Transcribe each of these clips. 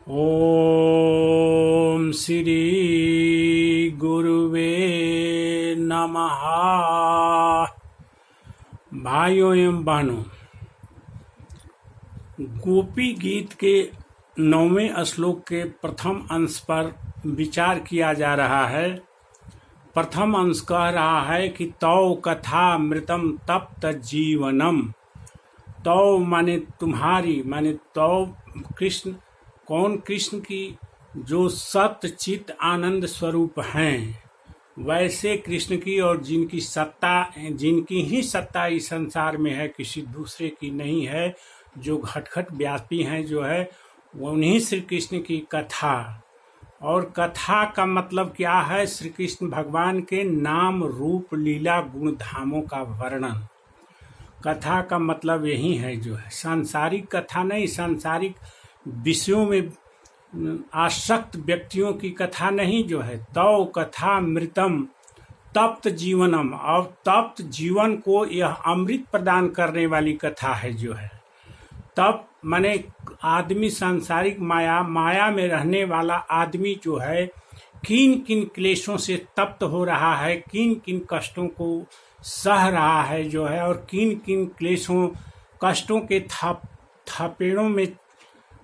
ओम श्री गुरुवे नमः। भाइयों एवं बहनों, गोपी गीत के 9वें श्लोक के प्रथम अंश पर विचार किया जा रहा है। प्रथम अंश कह रहा है कि तौ कथा मृतम तप्त जीवनम। तौ माने तुम्हारी, माने तौ कृष्ण, कौन? कृष्ण की जो सत्य चित आनंद स्वरूप हैं, वैसे कृष्ण की और जिनकी ही सत्ता इस संसार में है, किसी दूसरे की नहीं है, जो घट व्यापी हैं, जो है उन्हीं श्री कृष्ण की कथा। और कथा का मतलब क्या है? श्री कृष्ण भगवान के नाम रूप लीला गुण धामों का वर्णन। कथा का मतलब यही है, जो है सांसारिक कथा नहीं, सांसारिक विषयों में आसक्त व्यक्तियों की कथा नहीं, जो है तौ कथा मृतम तप्त जीवनम। और तप्त जीवन को यह अमृत प्रदान करने वाली कथा है, जो है तप माने आदमी सांसारिक माया में रहने वाला आदमी जो है किन किन क्लेशों से तप्त हो रहा है, किन किन कष्टों को सह रहा है, जो है और किन किन क्लेशों कष्टों के थपेड़ों में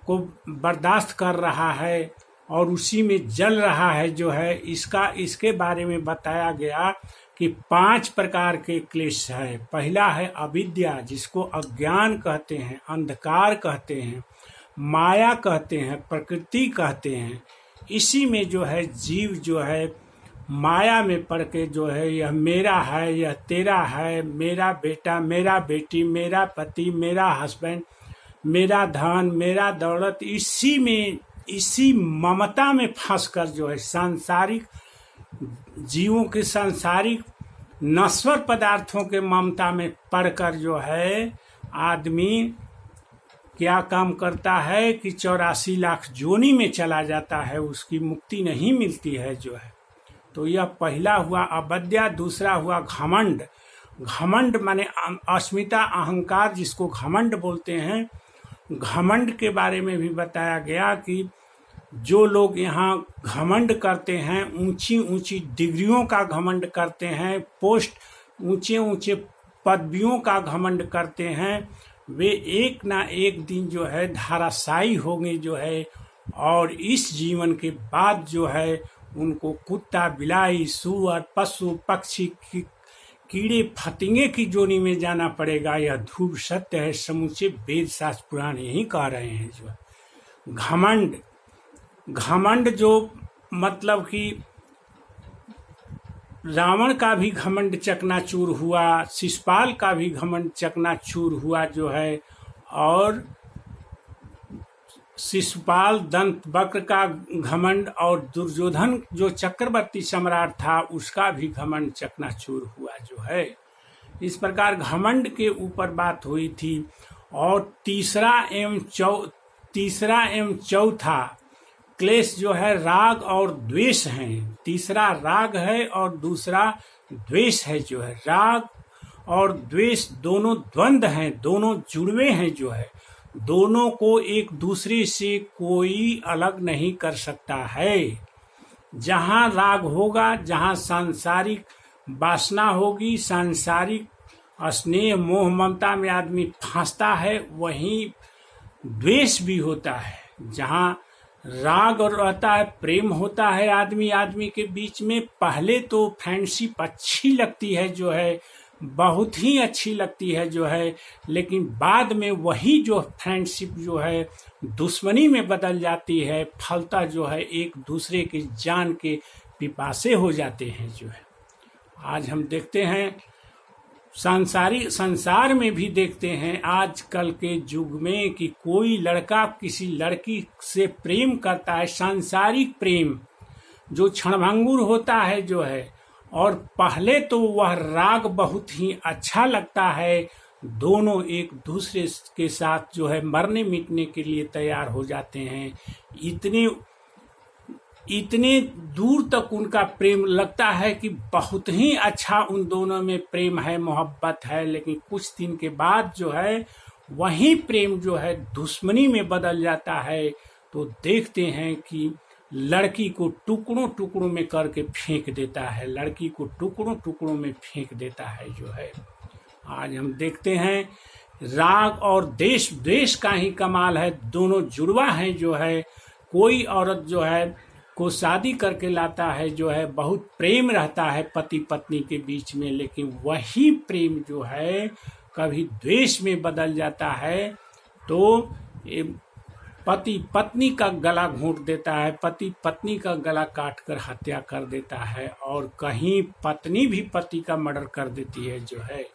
को बर्दाश्त कर रहा है और उसी में जल रहा है, जो है इसके बारे में बताया गया कि 5 प्रकार के क्लेश है। पहला है अविद्या, जिसको अज्ञान कहते हैं, अंधकार कहते हैं, माया कहते हैं, प्रकृति कहते हैं। इसी में जो है जीव जो है माया में पड़ के जो है यह मेरा है, यह तेरा है, मेरा बेटा, मेरा बेटी, मेरा पति, मेरा हस्बैंड, मेरा धन, मेरा दौलत, इसी ममता में फंसकर जो है सांसारिक जीवों के सांसारिक नश्वर पदार्थों के ममता में पड़कर जो है आदमी क्या काम करता है कि 84 लाख जोनी में चला जाता है, उसकी मुक्ति नहीं मिलती है, जो है। तो यह पहला हुआ अविद्या। दूसरा हुआ घमंड। घमंड माने अस्मिता, अहंकार, जिसको घमंड बोलते हैं। घमंड के बारे में भी बताया गया कि जो लोग यहाँ घमंड करते हैं, ऊंची ऊंची डिग्रियों का घमंड करते हैं, पोस्ट ऊंचे ऊंचे पदवियों का घमंड करते हैं, वे एक ना एक दिन जो है धाराशायी होंगे, जो है। और इस जीवन के बाद जो है उनको कुत्ता, बिलाई, सूअर, पशु, पक्षी, कीड़े फतिंगे की जोनी में जाना पड़ेगा। यह ध्रुव सत्य है, समूचे वेद शास्त्र पुराण यही कह रहे हैं, जो है। घमंड जो मतलब कि रावण का भी घमंड चकनाचूर हुआ, शिशुपाल का भी घमंड चकनाचूर हुआ, जो है। और शिशुपाल दंत वक्र का घमंड और दुर्योधन जो चक्रवर्ती सम्राट था, उसका भी घमंड चकनाचूर हुआ, जो है। इस प्रकार घमंड के ऊपर बात हुई थी। और तीसरा एवं चौथा क्लेश जो है राग और द्वेष हैं। तीसरा राग है और दूसरा द्वेष है, जो है। राग और द्वेष दोनों द्वंद्व हैं, दोनों जुड़वे हैं, जो है। दोनों को एक दूसरे से कोई अलग नहीं कर सकता है। जहाँ राग होगा, जहाँ सांसारिक वासना होगी, सांसारिक स्नेह मोह ममता में आदमी फंसता है, वहीं द्वेष भी होता है। जहाँ राग और रहता है, प्रेम होता है आदमी के बीच में, पहले तो फ्रेंडशिप अच्छी लगती है, जो है बहुत ही अच्छी लगती है, जो है। लेकिन बाद में वही जो फ्रेंडशिप जो है दुश्मनी में बदल जाती है, फलता जो है एक दूसरे की जान के पिपासे हो जाते हैं, जो है। आज हम देखते हैं संसार में भी देखते हैं आजकल के युग में कि कोई लड़का किसी लड़की से प्रेम करता है, सांसारिक प्रेम जो क्षणभंगुर होता है, जो है। और पहले तो वह राग बहुत ही अच्छा लगता है, दोनों एक दूसरे के साथ जो है मरने मिटने के लिए तैयार हो जाते हैं। इतने दूर तक उनका प्रेम लगता है कि बहुत ही अच्छा उन दोनों में प्रेम है, मोहब्बत है। लेकिन कुछ दिन के बाद जो है वही प्रेम जो है दुश्मनी में बदल जाता है, तो देखते हैं कि लड़की को टुकड़ों टुकड़ों में करके फेंक देता है, लड़की को टुकड़ों टुकड़ों में फेंक देता है जो है। आज हम देखते हैं राग और देश, देश का ही कमाल है, दोनों जुड़वा हैं जो है। कोई औरत जो है को शादी करके लाता है जो है, बहुत प्रेम रहता है पति पत्नी के बीच में, लेकिन वही प्रेम जो है कभी द्वेष में बदल जाता है। तो पति पत्नी का गला घोंट देता है, पति पत्नी का गला काट कर हत्या कर देता है, और कहीं पत्नी भी पति का मर्डर कर देती है जो है।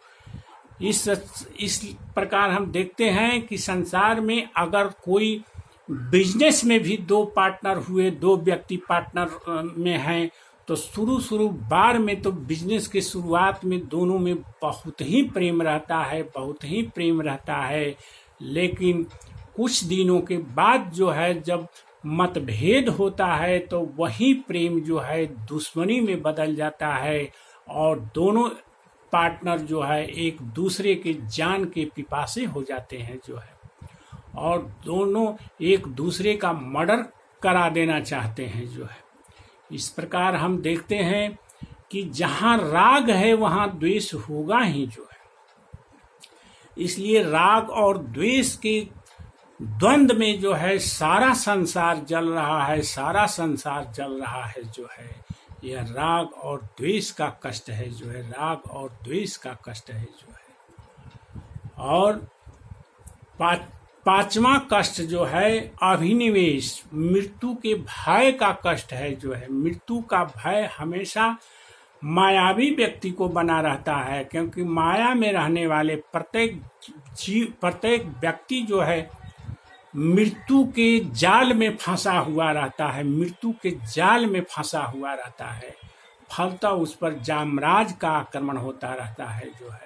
इस प्रकार हम देखते हैं कि संसार में अगर कोई बिजनेस में भी दो पार्टनर हुए, दो व्यक्ति पार्टनर में हैं, तो शुरू बार में तो बिजनेस के शुरुआत में दोनों में बहुत ही प्रेम रहता है, बहुत ही प्रेम रहता है, लेकिन कुछ दिनों के बाद जो है जब मतभेद होता है तो वही प्रेम जो है दुश्मनी में बदल जाता है, और दोनों पार्टनर जो है एक दूसरे के जान के पिपासे हो जाते हैं जो है, और दोनों एक दूसरे का मर्डर करा देना चाहते हैं जो है। इस प्रकार हम देखते हैं कि जहाँ राग है वहाँ द्वेष होगा ही जो है। इसलिए राग और द्वेष के द्वंद में जो है सारा संसार जल रहा है, सारा संसार जल रहा है जो है। यह राग और द्वेष का कष्ट है जो है, राग और द्वेष का कष्ट है जो है। और पांचवा कष्ट जो है अभिनिवेश, मृत्यु के भय का कष्ट है जो है। मृत्यु का भय हमेशा मायावी व्यक्ति को बना रहता है, क्योंकि माया में रहने वाले प्रत्येक व्यक्ति जो है मृत्यु के जाल में फंसा हुआ रहता है, मृत्यु के जाल में फंसा हुआ रहता है। फलतः उस पर जामराज का आक्रमण होता रहता है जो है,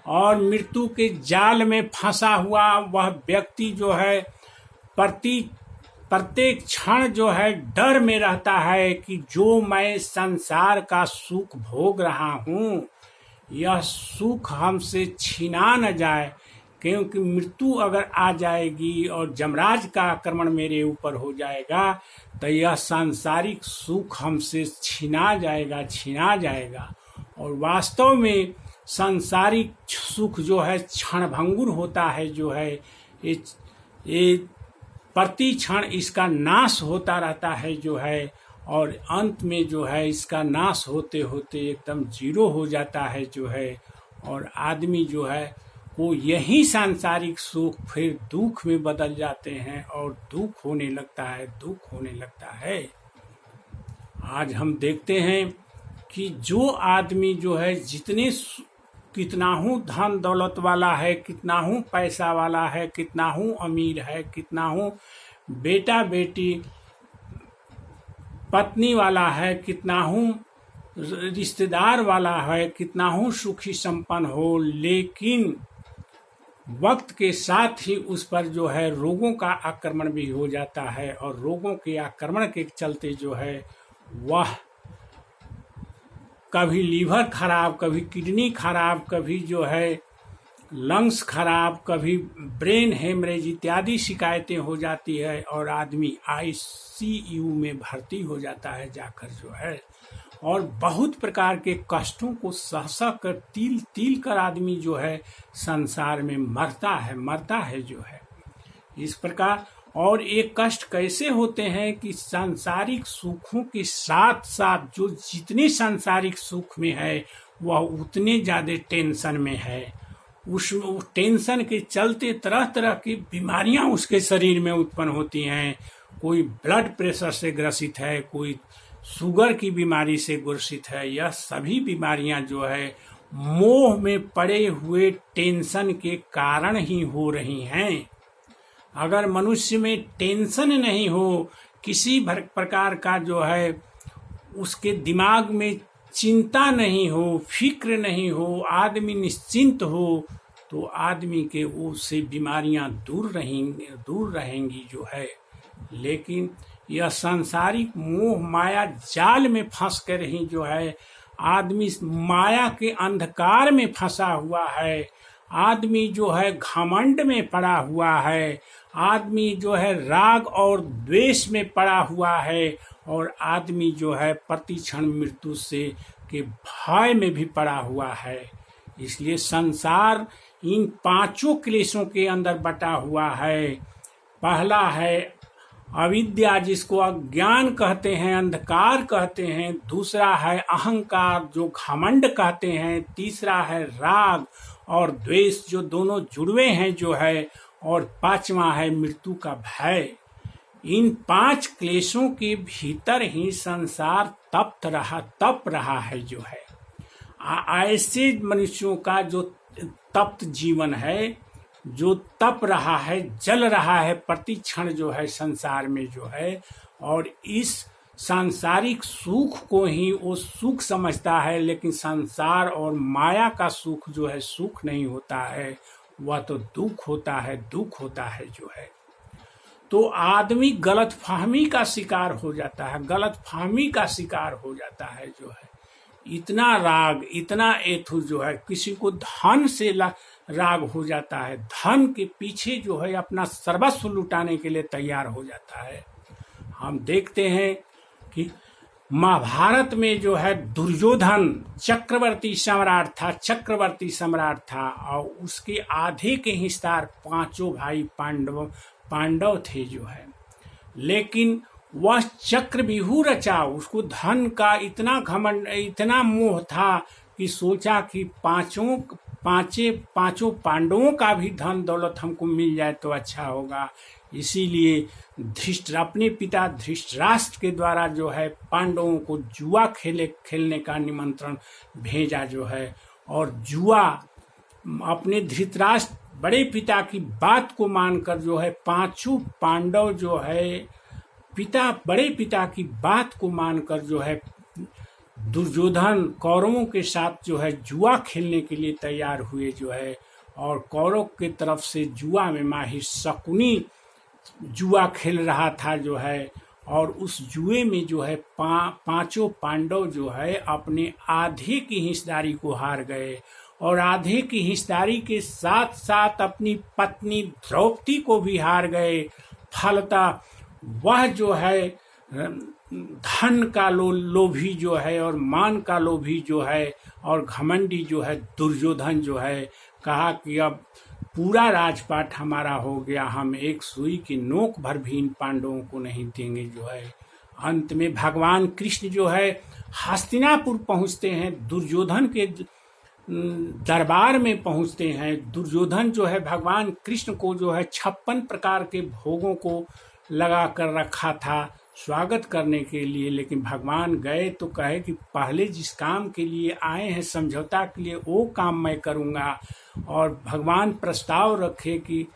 और मृत्यु के जाल में फंसा हुआ वह व्यक्ति जो है प्रत्येक क्षण जो है डर में रहता है कि जो मैं संसार का सुख भोग रहा हूँ, यह सुख हमसे छीना न जाए, क्योंकि मृत्यु अगर आ जाएगी और जमराज का आक्रमण मेरे ऊपर हो जाएगा तो यह सांसारिक सुख हमसे छीना जाएगा। और वास्तव में सांसारिक सुख जो है क्षणभंगुर होता है जो है, ये प्रति क्षण इसका नाश होता रहता है जो है, और अंत में जो है इसका नाश होते होते एकदम जीरो हो जाता है जो है। और आदमी जो है वो यही सांसारिक सुख फिर दुख में बदल जाते हैं, और दुख होने लगता है। आज हम देखते हैं कि जो आदमी जो है कितना हूँ धन दौलत वाला है, कितना हूँ पैसा वाला है, कितना हूँ अमीर है, कितना हूँ बेटा बेटी पत्नी वाला है, कितना हूँ रिश्तेदार वाला है, कितना हूँ सुखी संपन्न हो, लेकिन वक्त के साथ ही उस पर जो है रोगों का आक्रमण भी हो जाता है, और रोगों के आक्रमण के चलते जो है वह कभी लीवर खराब, कभी किडनी खराब, कभी जो है लंग्स खराब, कभी ब्रेन हेमरेज इत्यादि शिकायतें हो जाती है, और आदमी ICU में भर्ती हो जाता है जाकर जो है, और बहुत प्रकार के कष्टों को सह कर तिल कर आदमी जो है संसार में मरता है जो है। इस प्रकार और एक कष्ट कैसे होते हैं कि सांसारिक सुखों के साथ साथ जो जितने सांसारिक सुख में है वह उतने ज़्यादा टेंशन में है। उस टेंशन के चलते तरह तरह की बीमारियां उसके शरीर में उत्पन्न होती हैं। कोई ब्लड प्रेशर से ग्रसित है, कोई शुगर की बीमारी से ग्रसित है। यह सभी बीमारियां जो है मोह में पड़े हुए टेंशन के कारण ही हो रही हैं। अगर मनुष्य में टेंशन नहीं हो, किसी प्रकार का जो है उसके दिमाग में चिंता नहीं हो, फिक्र नहीं हो, आदमी निश्चिंत हो, तो आदमी के उससे बीमारियां दूर रहेंगी जो है। लेकिन यह सांसारिक मोह माया जाल में फंस कर ही जो है आदमी माया के अंधकार में फंसा हुआ है। आदमी जो है घमंड में पड़ा हुआ है, आदमी जो है राग और द्वेष में पड़ा हुआ है, और आदमी जो है प्रतिक्षण मृत्यु से के भय में भी पड़ा हुआ है। इसलिए संसार इन पांचों क्लेशों के अंदर बटा हुआ है। पहला है अविद्या, जिसको अज्ञान कहते हैं, अंधकार कहते हैं। दूसरा है अहंकार, जो घमंड कहते हैं। तीसरा है राग और द्वेष, जो दोनों जुड़वे हैं जो है। और पांचवा है मृत्यु का भय। इन पांच क्लेशों के भीतर ही संसार तप रहा है जो है। ऐसे मनुष्यों का जो तप्त जीवन है, जो तप रहा है, जल रहा है प्रति क्षण जो है संसार में जो है, और इस सांसारिक सुख को ही वो सुख समझता है। लेकिन संसार और माया का सुख जो है सुख नहीं होता है, वह तो दुख होता है, दुख होता है जो है। तो आदमी गलतफहमी का शिकार हो जाता है, गलतफहमी का शिकार हो जाता है जो है। इतना राग, इतना एथु जो है, किसी को धन से राग हो जाता है, धन के पीछे जो है अपना सर्वस्व लुटाने के लिए तैयार हो जाता है। हम देखते हैं कि महाभारत में जो है दुर्योधन चक्रवर्ती सम्राट था, और उसके आधे के हिस्सेदार पांचों भाई पांडव थे जो है। लेकिन वह चक्रव्यूह रचा, उसको धन का इतना घमंड, इतना मोह था कि सोचा कि पांचों पांडवों का भी धन दौलत हमको मिल जाए तो अच्छा होगा। इसीलिए अपने पिता धृतराष्ट्र के द्वारा जो है पांडवों को जुआ खेलने का निमंत्रण भेजा जो है। और जुआ अपने धृतराष्ट्र बड़े पिता की बात को मानकर जो है पांचों पांडव जो है बड़े पिता की बात को मानकर जो है दुर्योधन कौरवों के साथ जो है जुआ खेलने के लिए तैयार हुए जो है। और कौरव के तरफ से जुआ में माहिर शकुनी जुआ खेल रहा था जो है। और उस जुए में जो है पांचों पांडव जो है अपने आधे की हिस्सेदारी को हार गए, और आधे की हिस्सेदारी के साथ साथ अपनी पत्नी द्रौपदी को भी हार गए। फलतः वह जो है धन का लोभी जो है, और मान का लोभी जो है, और घमंडी जो है दुर्योधन जो है, कहा कि अब पूरा राजपाट हमारा हो गया, हम एक सुई की नोक भर भी इन पांडवों को नहीं देंगे जो है। अंत में भगवान कृष्ण जो है हस्तिनापुर पहुंचते हैं, दुर्योधन के दरबार में पहुंचते हैं। दुर्योधन जो है भगवान कृष्ण को जो है 56 प्रकार के भोगों को लगा कर रखा था स्वागत करने के लिए। लेकिन भगवान गए तो कहे कि पहले जिस काम के लिए आए हैं समझौता के लिए, वो काम मैं करूंगा। और भगवान प्रस्ताव रखे कि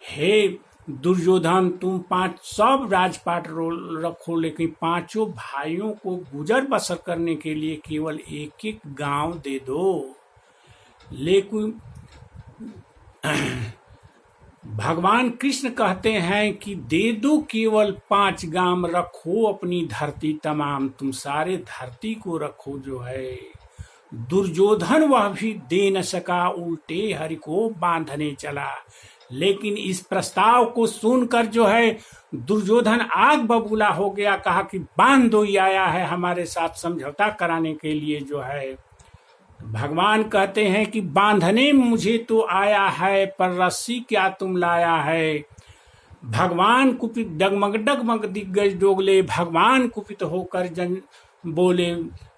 हे दुर्योधन, तुम सब राजपाट रखो, लेकिन पांचों भाइयों को गुजर बसर करने के लिए केवल एक एक गांव दे दो। लेकिन भगवान कृष्ण कहते हैं कि दे दो केवल 5 गांव, रखो अपनी धरती तमाम, तुम सारे धरती को रखो जो है। दुर्योधन वह भी दे न सका, उल्टे हरि को बांधने चला। लेकिन इस प्रस्ताव को सुनकर जो है दुर्योधन आग बबूला हो गया, कहा कि बांध दो, ही आया है हमारे साथ समझौता कराने के लिए जो है। भगवान कहते हैं कि बांधने मुझे तो आया है, पर रस्सी क्या तुम लाया है। भगवान कुपित डगमग दिग्गज डोगले, भगवान कुपित होकर बोले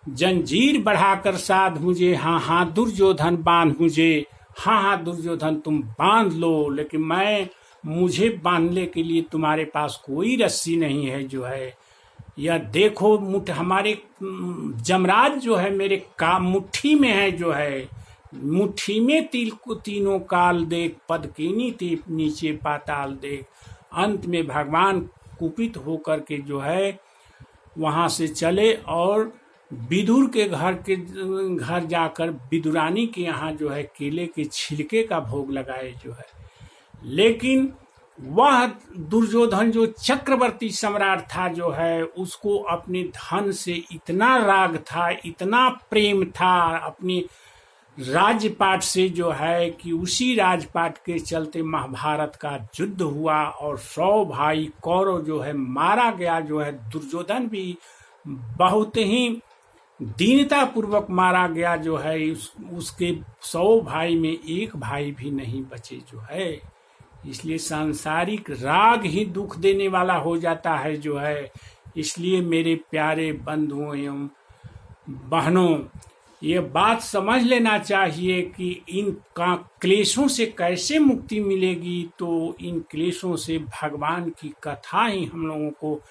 जंजीर बढ़ाकर साध मुझे, हाँ हाँ दुर्योधन बांध मुझे, हाँ हाँ दुर्योधन तुम बांध लो, लेकिन मुझे बांधने के लिए तुम्हारे पास कोई रस्सी नहीं है जो है। यह देखो हमारे जमराज जो है मेरे मुट्ठी में है जो है। मुट्ठी में तीनों काल देख, पदकीनी थी नीचे पाताल देख। अंत में भगवान कुपित होकर के जो है वहां से चले, और विदुर के घर जाकर विदुरानी के यहाँ जो है केले के छिलके का भोग लगाए जो है। लेकिन वह दुर्योधन जो चक्रवर्ती सम्राट था जो है, उसको अपने धन से इतना राग था, इतना प्रेम था, अपनी राजपाट से जो है कि उसी राजपाट के चलते महाभारत का युद्ध हुआ और 100 भाई कौरव जो है मारा गया, जो है दुर्योधन भी बहुत ही दीनता पूर्वक मारा गया, जो है उसके 100 भाई में एक भाई भी नहीं बचे जो है। इसलिए सांसारिक राग ही दुख देने वाला हो जाता है जो है। इसलिए मेरे प्यारे बंधुओं एवं बहनों, ये बात समझ लेना चाहिए कि इन क्लेशों से कैसे मुक्ति मिलेगी। तो इन क्लेशों से भगवान की कथा ही हम लोगों को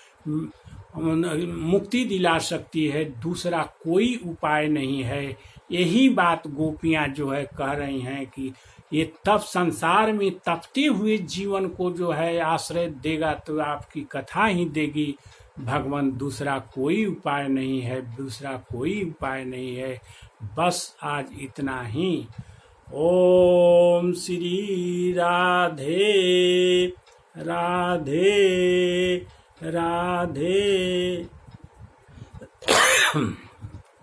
मुक्ति दिला सकती है, दूसरा कोई उपाय नहीं है। यही बात गोपियां जो है कह रही हैं कि ये तप संसार में तपते हुए जीवन को जो है आश्रय देगा तो आपकी कथा ही देगी भगवान, दूसरा कोई उपाय नहीं है, दूसरा कोई उपाय नहीं है। बस आज इतना ही। ओम श्री राधे राधे राधे।